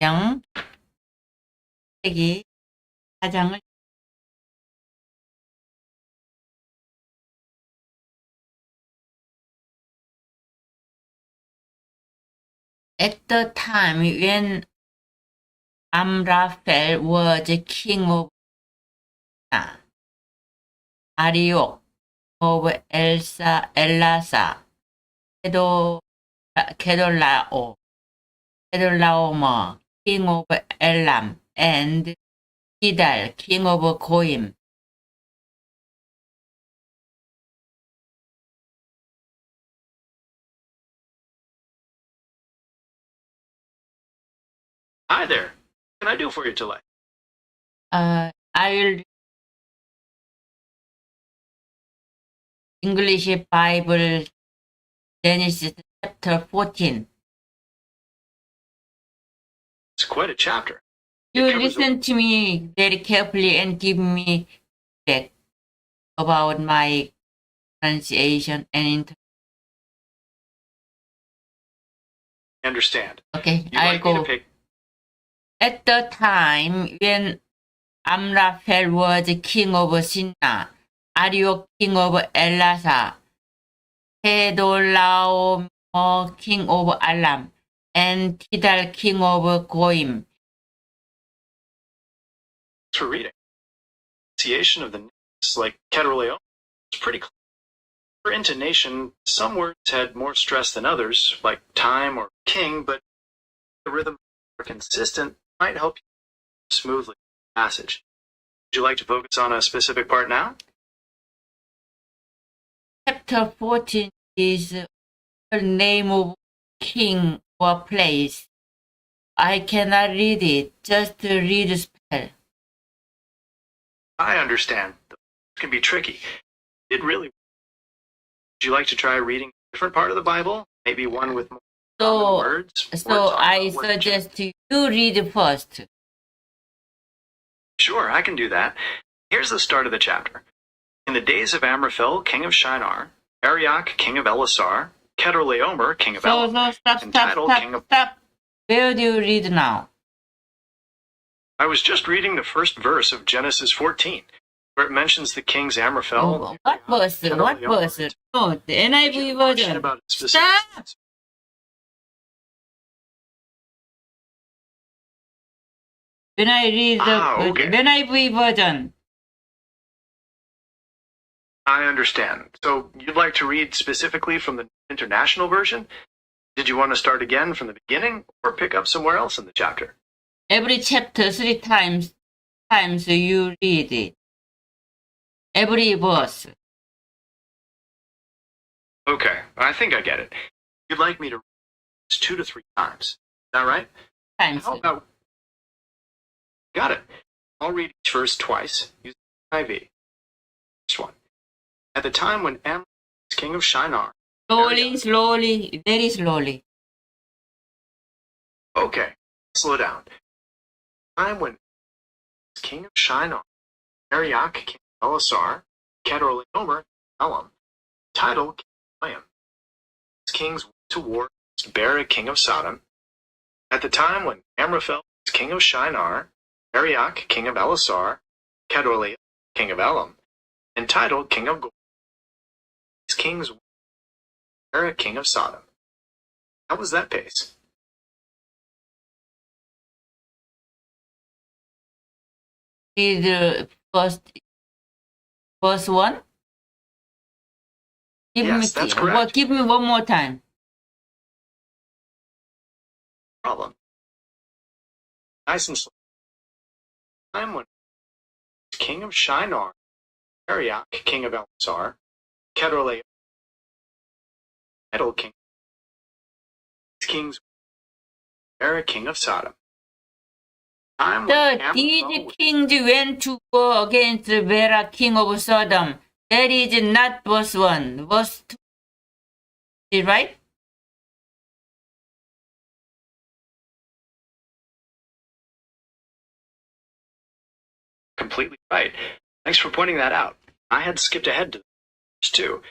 멜기세덱이 사장을 At the time when Amraphel was king of Arioch of Elasa, Kedorlaomer, king of Elam, and Tidal, king of Goim. Hi there. What can I do for you today? I will English Bible Genesis chapter 14. It's quite a chapter. You listen to me very carefully and give me feedback about my pronunciation and interpretation. I understand. Okay, You'd I'll like me to go. pick... At the time when Amraphel was king of Sinna, Arioch king of Elasa, Kedorlaomer king of Elam, and Tidal king of Goim. for reading. Pronunciation of the names, like Kedorlaomer, was pretty clear. For intonation, some words had more stress than others, like time or king, but the rhythm are consistent might help you smoothly the passage. Would you like to focus on a specific part now? Chapter 14 is the name of king or place. I cannot read it, just read spell. I understand. The words can be tricky. It really. Would you like to try reading a different part of the Bible? Maybe one with more common words? So I suggest you read first. Sure, I can do that. Here's the start of the chapter. In the days of Amraphel, king of Shinar, Arioch, king of Elasar, Kedorlaomer, king of Elam, and Tidal, king of... Stop. Where do you read now? I was just reading the first verse of Genesis 14, where it mentions the kings Amraphel. What verse? What verse? Oh, the NIV version. Stop! When I read the NIV version. I understand. So you'd like to read specifically from the International Version? Did you want to start again from the beginning or pick up somewhere else in the chapter? Every chapter 3 times you read it. Every verse. Okay, I think I get it. You'd like me to read this 2 to 3 times. Is that right? Times. How about... Got it. I'll read each verse twice using IV. First one. At the time when Amram was king of Shinar. Slowly, very slowly. Okay, slow down. At the time when Amram was king of Shinar, Arioch, king of Elasar, Kedorlaomer, Elam, Tidal, king of Goim. These kings went to war against Bera, king of Sodom. At the time when Amraphel was king of Shinar, Arioch, king of Elasar, Kedorlaomer, king of Elam, and Tidal, king of Goim. These kings went to Bera, king of Sodom. How was that pace? Read the verse 1. Yes, that's correct. Give me one more time. Problem. Nice and slow. Time when king of Shinar, Arioch, king of Elasar, Kedorlaomer, Tidal, king. These kings were Bera, king of Sodom. These kings went to war against Bera, king of Sodom. That is not verse 1. Verse 2. Is it right? Completely right. Thanks for pointing that out. I had skipped ahead to verse 2.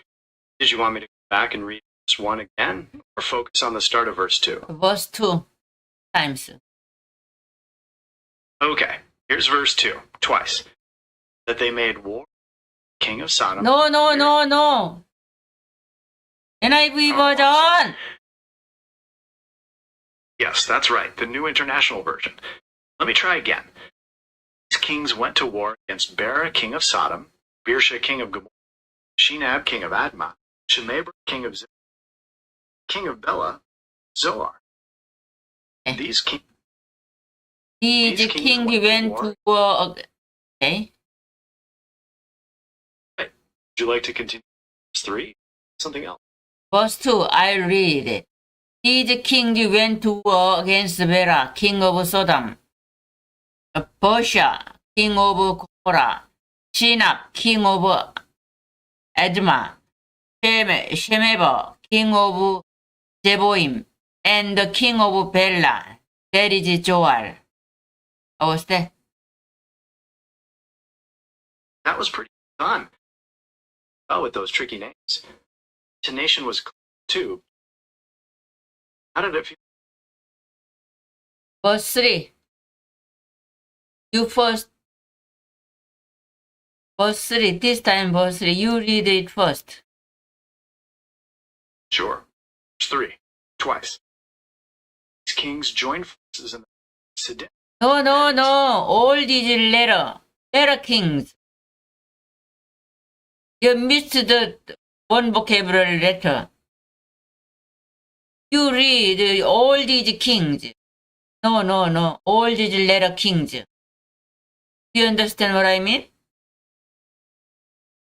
Did you want me to go back and read verse 1 again, or focus on the start of verse 2? Verse 2 times. Okay, here's verse 2, twice. That they made war, king of Sodom. No. NIV 버전. Yes, that's right, the New International Version. Let me try again. These kings went to war against Bera, king of Sodom, Birsha, king of Gomorrah, Shinab, king of Admah, Shemabra, king of Ziph, king of Bela, Zoar. These kings went to war. Okay. Would you like to continue verse 3? Something else. Verse 2, I read it. These kings went to war against Bela, king of Sodom, Birsha, king of Gomorrah, Shinab, king of Admah, Shemabra, king of Zeboim, and the king of Bela, that is Joel. How was that? That was pretty fun. Oh, with those tricky names. The nation was too. How did it feel? Verse 3. You first. Verse 3. This time verse 3. You read it first. Sure. Verse 3. Twice. These kings joined forces in the Siddim. No. All these letter kings. You missed the one vocabulary letter. You read all these kings. No. All these letter kings. Do you understand what I mean?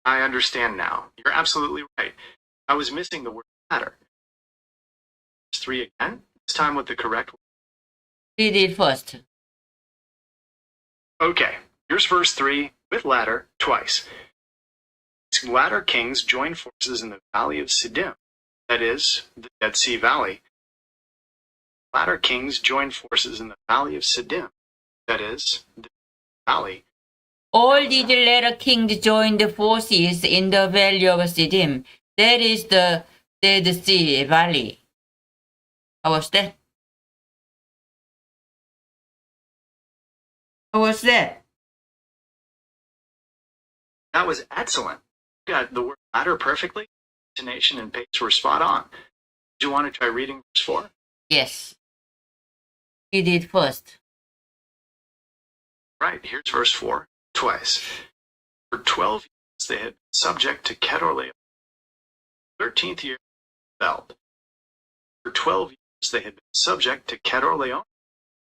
I understand now. You're absolutely right. I was missing the word matter. Verse 3 again, this time with the correct word. Read it first. Okay, here's verse 3 with ladder twice. These latter kings joined forces in the valley of Siddim, that is, the Dead Sea Valley. Latter kings joined forces in the valley of Siddim, that is, the valley. All these latter kings joined forces in the valley of Siddim, that is the Dead Sea Valley. How was that? How was that? That was excellent. You got the word matter perfectly. Intonation and pace were spot on. Do you want to try reading verse 4? Yes. Read it first. Right, here's verse 4, twice. For 12 years they had been subject to Kedorlaomer. 13th year rebelled. For 12 years they had been subject to Kedorlaomer,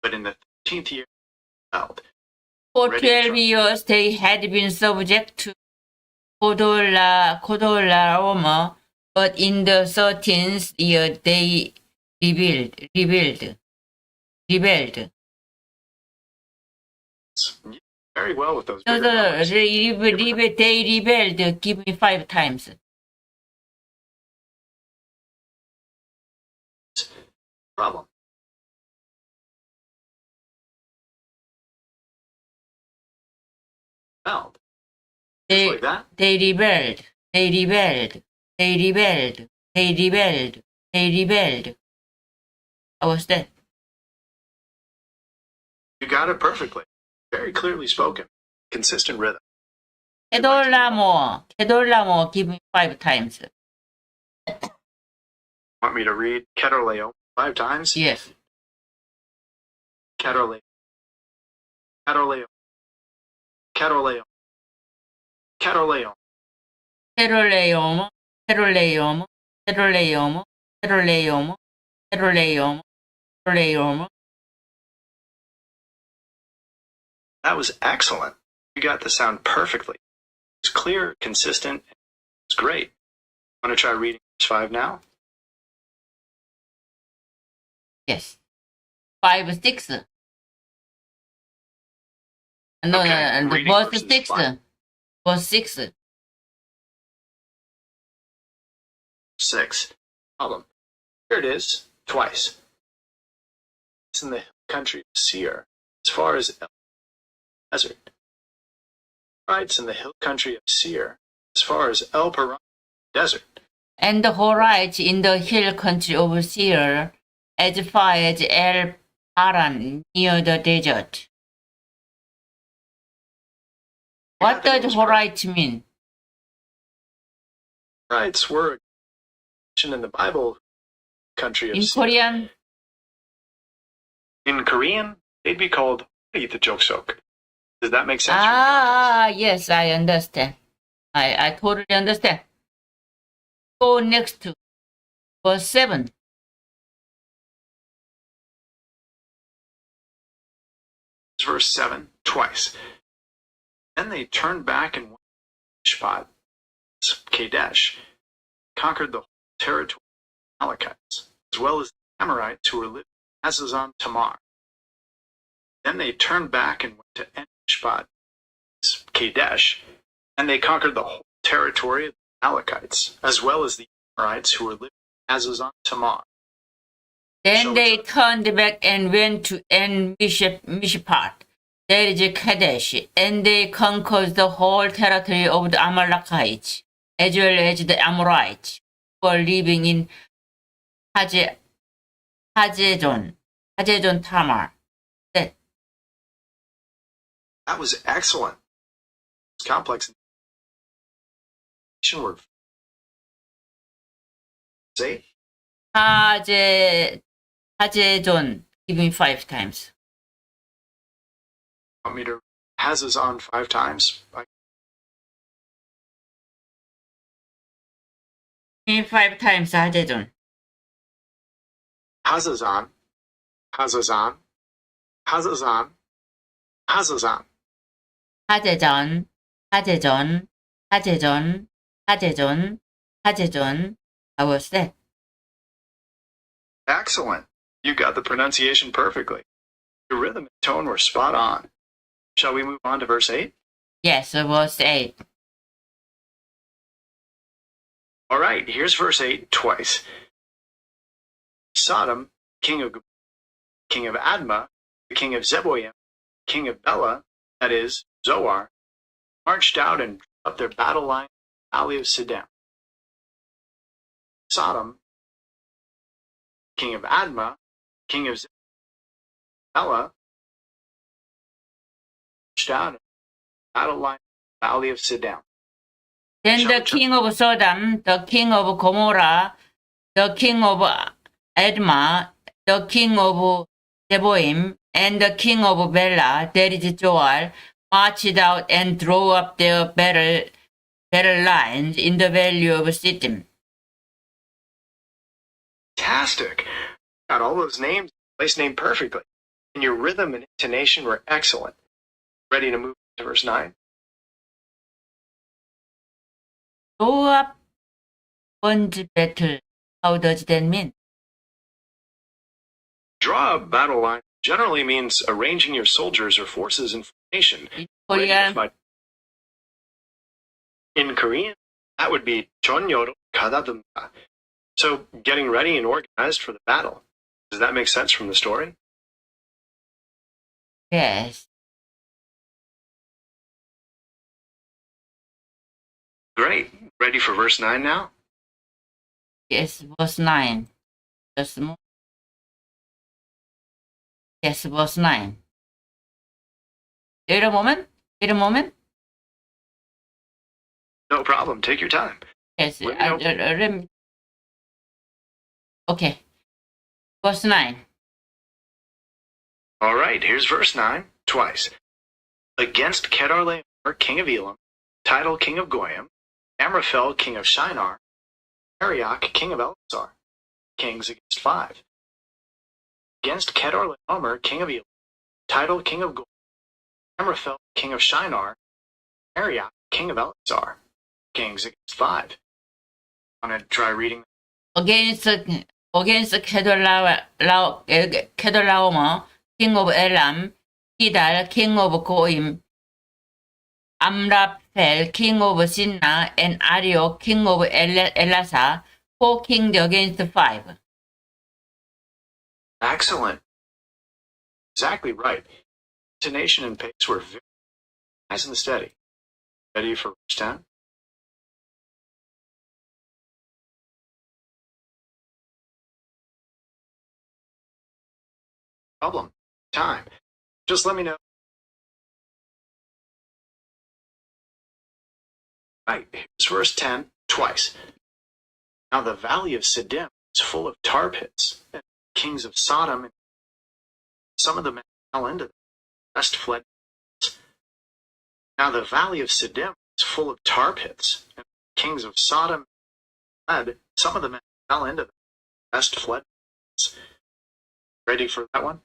but in the 13th year rebelled. For 12 years they had been subject to Kedorlaomer, but in the 13th year they rebelled. Very well with those. No, they rebelled. Give me 5 times. Problem. Rebelled. Just like that. They rebelled. How was that? You got it perfectly. Very clearly spoken. Consistent rhythm. Kedorlaomer, give me 5 times. Want me to read Kedorlaomer 5 times? Yes. Kedorlaomer. Kedorlaomer. Kedorlaomer. Kedorlaomer. Kedorlaomer, Kedorlaomer, Kedorlaomer, Kedorlaomer, Kedorlaomer, Kedorlaomer. That was excellent. You got the sound perfectly. It was clear, consistent, and it was great. Want to try reading verse 5 now? Yes. 5, 6. No, Okay, verse verses 6. 5. Verse 6. 6. Problem. Here it is, twice. It's in the hill country of Seir, as far as El Desert. Right, it's in the hill country of Seir, as far as El Paran Desert. And the Horites in the hill country of Seir, as far as El Paran near the desert. What does Horites mean? Horites were mentioned in the Bible country of In Syria. Korean? In Korean, they'd be called Joksok. Does that make sense? Yes, I understand. I totally understand. Go next to verse 7. Verse 7, twice. Then they turned back and went to Mishpat, Kadesh, conquered the whole territory of the Amalekites, as well as the Amorites who were living in Hazazon Tamar. Then they turned back and went to Mishpat, Kadesh, and they conquered the whole territory of the Amalekites, as well as the Amorites who were living in Hazazon Tamar. Then they turned back and went to Mishpat, there is Kadesh, and they conquered the whole territory of the Amalekites, as well as the Amorites, who were living in Hazazon Tamar. That was excellent. It's complex. Word. Say. Hazazon, give me 5 times. Want me to Hazazon 5 times? Give me 5 times Hazazon. Hazazon, Hazazon, Hazazon, Hazazon. Hazazon, Hazazon, Hazazon, Hazazon, Hazazon. How was that? Excellent. You got the pronunciation perfectly. Your rhythm and tone were spot on. Shall we move on to verse 8? Yes, verse 8. All right, here's verse 8 twice. Sodom, king of Admah, the king of Zeboim, king of Bela, that is, Zoar, marched out and drew up their battle line in the valley of Siddim. Sodom, king of Admah, king of Bela, marched out and battle line in the valley of Siddim. Then the king of Sodom, the king of Gomorrah, the king of Admah, the king of Zeboim, and the king of Bela, that is Joel, marched out and drew up their battle lines in the valley of Siddim. Fantastic. Got all those names, place named perfectly. And your rhythm and intonation were excellent. Ready to move to verse 9? Draw up one's battle. How does that mean? Draw a battle line generally means arranging your soldiers or forces in formation. In Korean, that would be 전열로 가다듬다. So, getting ready and organized for the battle. Does that make sense from the story? Yes. Great. Ready for verse 9 now? Yes, verse 9. Just more. Yes, verse 9. Wait a moment. No problem. Take your time. Yes, okay. Verse 9. All right, here's verse 9, twice. Against Kedorlaomer, king of Elam, Tidal, king of Goyim, Amraphel, king of Shinar, Arioch, king of Elazar. Kings against 5. Against Kedorlaomer, king of Elam, Tidal, king of Goyim, Amraphel, king of Shinar, Arioch, king of Elazar. Kings against 5. Want to try reading? Against Kedorlaomer, king of Elam, Tidal, king of Goyim, Amraphel, king of Shinar, and Arioch, king of Elazar, 4 kings against 5. Excellent. Exactly right. Intonation and pace were very nice and steady. Ready for verse 10? Problem. Time. Just let me know Right, here's verse 10 twice. Now the valley of Siddim is full of tar pits, and kings of Sodom, some of the men fell into them, the rest fled. Now the valley of Siddim is full of tar pits, and kings of Sodom fled, some of the men fell into them, the rest fled. Ready for that one?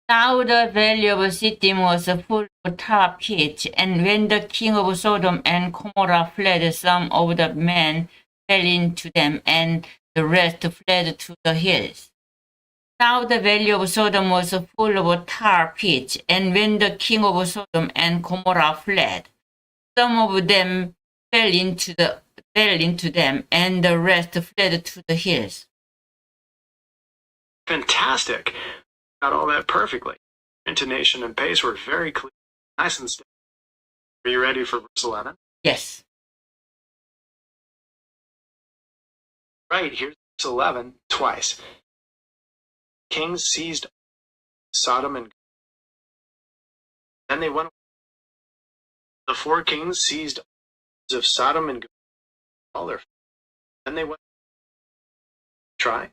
Now the valley of Siddim was full of tar pits, and when the king of Sodom and Gomorrah fled, some of the men fell into them, and the rest fled to the hills. Now the valley of Sodom was full of tar pits, and when the king of Sodom and Gomorrah fled, some of them fell into them, and the rest fled to the hills. Fantastic. Got all that perfectly. Intonation and pace were very clear, nice and steady. Are you ready for verse 11? Yes. Right, here's verse 11 twice. Kings seized Sodom and Gomorrah. Then they went away. The 4 kings seized of Sodom and Gomorrah, all their. Then they went. Try.